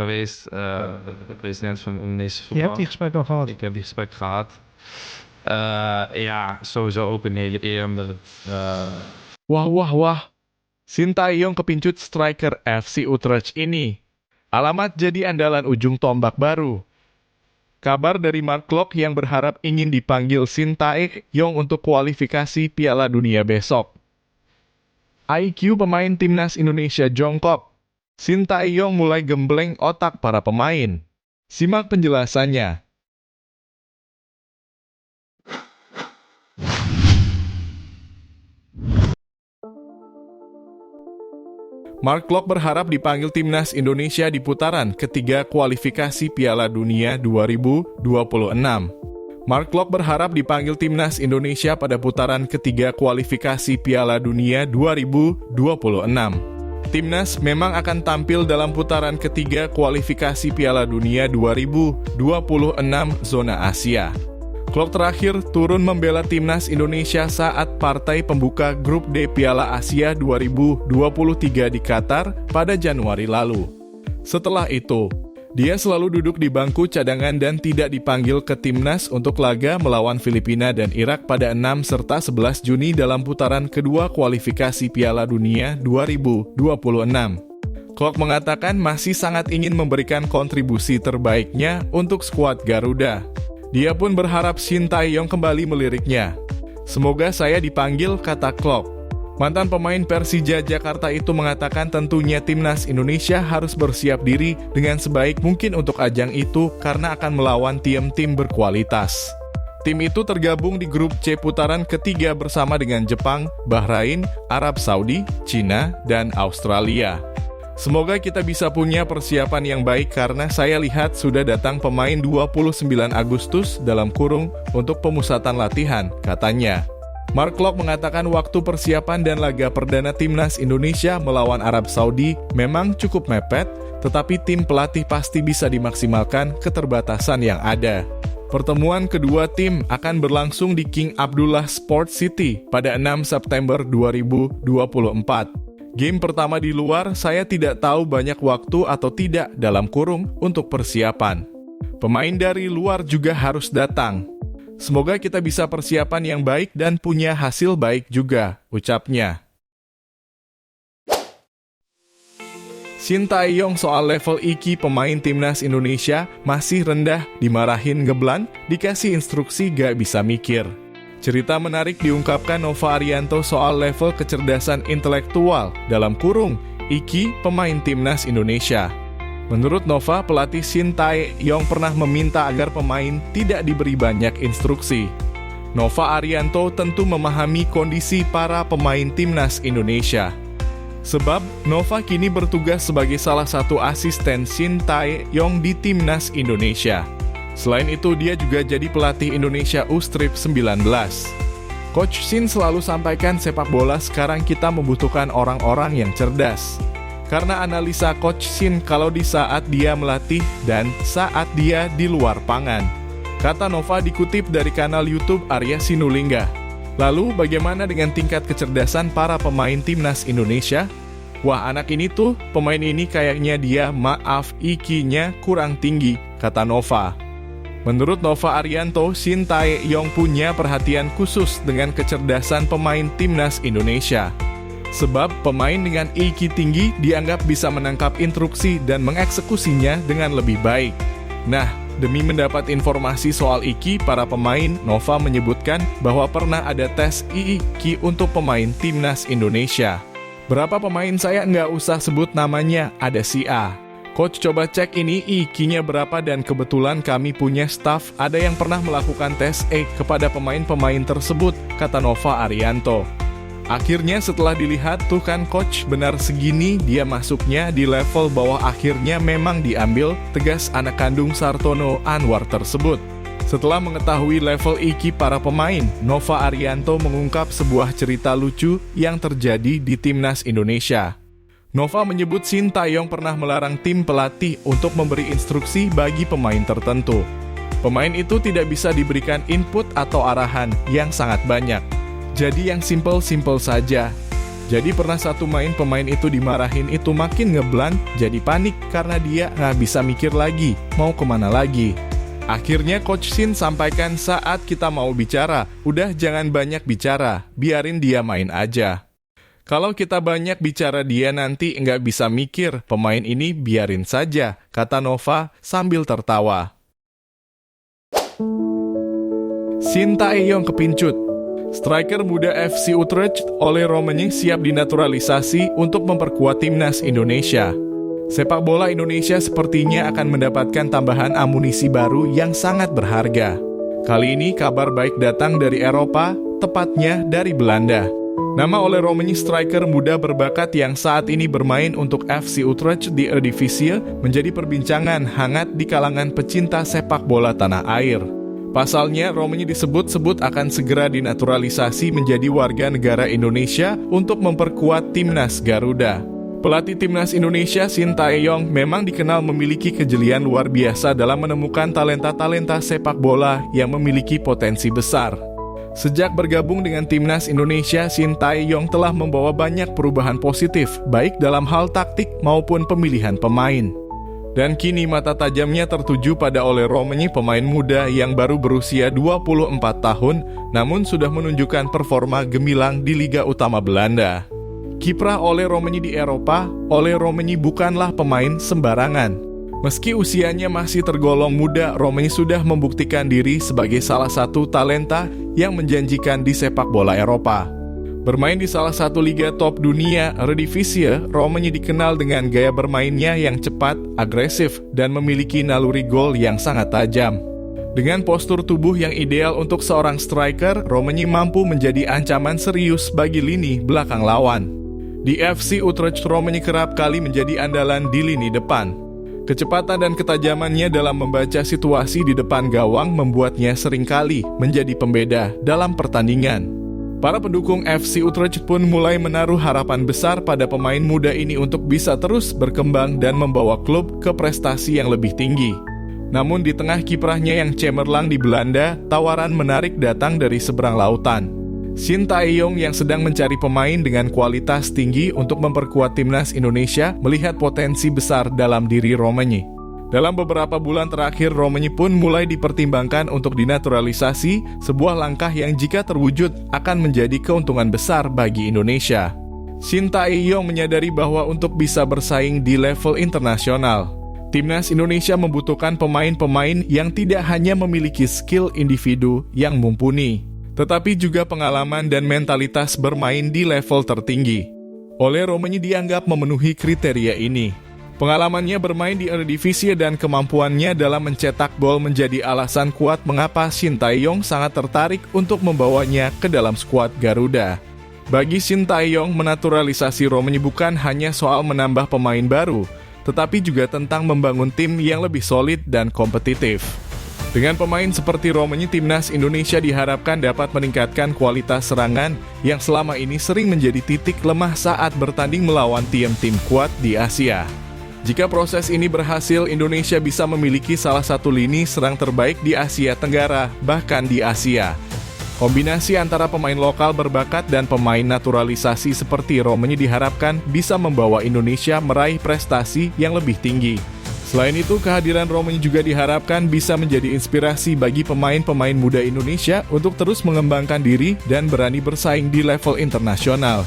geweest, de president van de Indonesische Je hebt die voetbal. gesprek al gehad. Ik heb die gesprek gehad. Ja, sowieso ook een hele eer omdat het... Wah wah wah. Sintayong kepincut striker FC Utrecht ini. Alamat jadi andalan ujung tombak baru. Kabar dari Mark Klok yang berharap ingin dipanggil Sintayong untuk kualifikasi Piala Dunia besok. IQ pemain timnas Indonesia jongkok. Sintayong mulai gembleng otak para pemain. Simak penjelasannya. Mark Klok berharap dipanggil timnas Indonesia di putaran ketiga kualifikasi Piala Dunia 2026. Mark Klok berharap dipanggil timnas Indonesia pada putaran ketiga kualifikasi Piala Dunia 2026. Timnas memang akan tampil dalam putaran ketiga kualifikasi Piala Dunia 2026 zona Asia. Klok terakhir turun membela timnas Indonesia saat partai pembuka grup D Piala Asia 2023 di Qatar pada Januari lalu. Setelah itu, dia selalu duduk di bangku cadangan dan tidak dipanggil ke timnas untuk laga melawan Filipina dan Irak pada 6 serta 11 Juni dalam putaran kedua kualifikasi Piala Dunia 2026. Klok mengatakan masih sangat ingin memberikan kontribusi terbaiknya untuk skuad Garuda. Dia pun berharap Sintayong kembali meliriknya. Semoga saya dipanggil, kata Klok. Mantan pemain Persija Jakarta itu mengatakan tentunya timnas Indonesia harus bersiap diri dengan sebaik mungkin untuk ajang itu karena akan melawan tim-tim berkualitas. Tim itu tergabung di grup C putaran ketiga bersama dengan Jepang, Bahrain, Arab Saudi, Cina, dan Australia. Semoga kita bisa punya persiapan yang baik karena saya lihat sudah datang pemain 29 Agustus dalam kurung untuk pemusatan latihan, katanya. Mark Klok mengatakan waktu persiapan dan laga perdana timnas Indonesia melawan Arab Saudi memang cukup mepet, tetapi tim pelatih pasti bisa dimaksimalkan keterbatasan yang ada. Pertemuan kedua tim akan berlangsung di King Abdullah Sports City pada 6 September 2024. Game pertama di luar, saya tidak tahu banyak waktu atau tidak dalam kurung untuk persiapan. Pemain dari luar juga harus datang. Semoga kita bisa persiapan yang baik dan punya hasil baik juga, ucapnya. Sintayong soal level IQ pemain timnas Indonesia masih rendah, dimarahin Geblan, dikasih instruksi gak bisa mikir. Cerita menarik diungkapkan Nova Arianto soal level kecerdasan intelektual dalam kurung IQ pemain timnas Indonesia. Menurut Nova, pelatih Sintayong pernah meminta agar pemain tidak diberi banyak instruksi. Nova Arianto tentu memahami kondisi para pemain timnas Indonesia. Sebab Nova kini bertugas sebagai salah satu asisten Sintayong di timnas Indonesia. Selain itu, dia juga jadi pelatih Indonesia U-19. Coach Sin selalu sampaikan sepak bola sekarang kita membutuhkan orang-orang yang cerdas. Karena analisa Coach Sin kalau di saat dia melatih dan saat dia di luar pangan. Kata Nova dikutip dari kanal YouTube Arya Sinulinga. Lalu bagaimana dengan tingkat kecerdasan para pemain timnas Indonesia? Wah, anak ini tuh, pemain ini kayaknya dia maaf IQ-nya kurang tinggi, kata Nova. Menurut Nova Arianto, Sintayong punya perhatian khusus dengan kecerdasan pemain timnas Indonesia. Sebab pemain dengan IQ tinggi dianggap bisa menangkap instruksi dan mengeksekusinya dengan lebih baik. Nah, demi mendapat informasi soal IQ para pemain, Nova menyebutkan bahwa pernah ada tes IQ untuk pemain timnas Indonesia. Berapa pemain saya nggak usah sebut namanya, ada si A. Coach coba cek ini IQ-nya berapa dan kebetulan kami punya staff ada yang pernah melakukan tes kepada pemain-pemain tersebut, kata Nova Arianto. Akhirnya setelah dilihat tuh kan coach benar segini dia masuknya di level bawah akhirnya memang diambil, tegas anak kandung Sartono Anwar tersebut. Setelah mengetahui level IQ para pemain, Nova Arianto mengungkap sebuah cerita lucu yang terjadi di timnas Indonesia. Nova menyebut Sintayong pernah melarang tim pelatih untuk memberi instruksi bagi pemain tertentu. Pemain itu tidak bisa diberikan input atau arahan yang sangat banyak. Jadi yang simple-simple saja. Jadi pernah satu pemain itu dimarahin itu makin ngeblank, jadi panik karena dia nggak bisa mikir lagi, mau kemana lagi. Akhirnya Coach Shin sampaikan saat kita mau bicara, udah jangan banyak bicara, biarin dia main aja. Kalau kita banyak bicara dia nanti nggak bisa mikir, pemain ini biarin saja, kata Nova sambil tertawa. Shin Tae-yong kepincut. Striker muda FC Utrecht Ole Roemenick siap dinaturalisasi untuk memperkuat timnas Indonesia. Sepak bola Indonesia sepertinya akan mendapatkan tambahan amunisi baru yang sangat berharga. Kali ini kabar baik datang dari Eropa, tepatnya dari Belanda. Nama Ole Roemenick striker muda berbakat yang saat ini bermain untuk FC Utrecht di Eredivisie menjadi perbincangan hangat di kalangan pecinta sepak bola tanah air. Pasalnya, Roemenick disebut-sebut akan segera dinaturalisasi menjadi warga negara Indonesia untuk memperkuat timnas Garuda. Pelatih timnas Indonesia Shin Tae-yong memang dikenal memiliki kejelian luar biasa dalam menemukan talenta-talenta sepak bola yang memiliki potensi besar. Sejak bergabung dengan timnas Indonesia, Shin Tae-yong telah membawa banyak perubahan positif, baik dalam hal taktik maupun pemilihan pemain. Dan kini mata tajamnya tertuju pada Ole Roemenick, pemain muda yang baru berusia 24 tahun, namun sudah menunjukkan performa gemilang di Liga Utama Belanda. Kiprah Ole Roemenick di Eropa, Ole Roemenick bukanlah pemain sembarangan. Meski usianya masih tergolong muda, Roemenick sudah membuktikan diri sebagai salah satu talenta yang menjanjikan di sepak bola Eropa. Bermain di salah satu liga top dunia, Eredivisie, Roemenick dikenal dengan gaya bermainnya yang cepat, agresif, dan memiliki naluri gol yang sangat tajam. Dengan postur tubuh yang ideal untuk seorang striker, Roemenick mampu menjadi ancaman serius bagi lini belakang lawan. Di FC Utrecht, Roemenick kerap kali menjadi andalan di lini depan. Kecepatan dan ketajamannya dalam membaca situasi di depan gawang membuatnya seringkali menjadi pembeda dalam pertandingan. Para pendukung FC Utrecht pun mulai menaruh harapan besar pada pemain muda ini untuk bisa terus berkembang dan membawa klub ke prestasi yang lebih tinggi. Namun di tengah kiprahnya yang cemerlang di Belanda, tawaran menarik datang dari seberang lautan. Shin Tae-yong yang sedang mencari pemain dengan kualitas tinggi untuk memperkuat timnas Indonesia melihat potensi besar dalam diri Roemenick. Dalam beberapa bulan terakhir, Roemenick pun mulai dipertimbangkan untuk dinaturalisasi, sebuah langkah yang jika terwujud akan menjadi keuntungan besar bagi Indonesia. Shin Tae-yong menyadari bahwa untuk bisa bersaing di level internasional, timnas Indonesia membutuhkan pemain-pemain yang tidak hanya memiliki skill individu yang mumpuni, tetapi juga pengalaman dan mentalitas bermain di level tertinggi. Ole Roemenick dianggap memenuhi kriteria ini. Pengalamannya bermain di Eredivisie dan kemampuannya dalam mencetak gol menjadi alasan kuat mengapa Shin Tae-yong sangat tertarik untuk membawanya ke dalam skuad Garuda. Bagi Shin Tae-yong, menaturalisasi Roemenick bukan hanya soal menambah pemain baru, tetapi juga tentang membangun tim yang lebih solid dan kompetitif. Dengan pemain seperti Roemenick, timnas Indonesia diharapkan dapat meningkatkan kualitas serangan yang selama ini sering menjadi titik lemah saat bertanding melawan tim-tim kuat di Asia. Jika proses ini berhasil, Indonesia bisa memiliki salah satu lini serang terbaik di Asia Tenggara, bahkan di Asia. Kombinasi antara pemain lokal berbakat dan pemain naturalisasi seperti Roemenick diharapkan bisa membawa Indonesia meraih prestasi yang lebih tinggi. Selain itu, kehadiran Roemenick juga diharapkan bisa menjadi inspirasi bagi pemain-pemain muda Indonesia untuk terus mengembangkan diri dan berani bersaing di level internasional.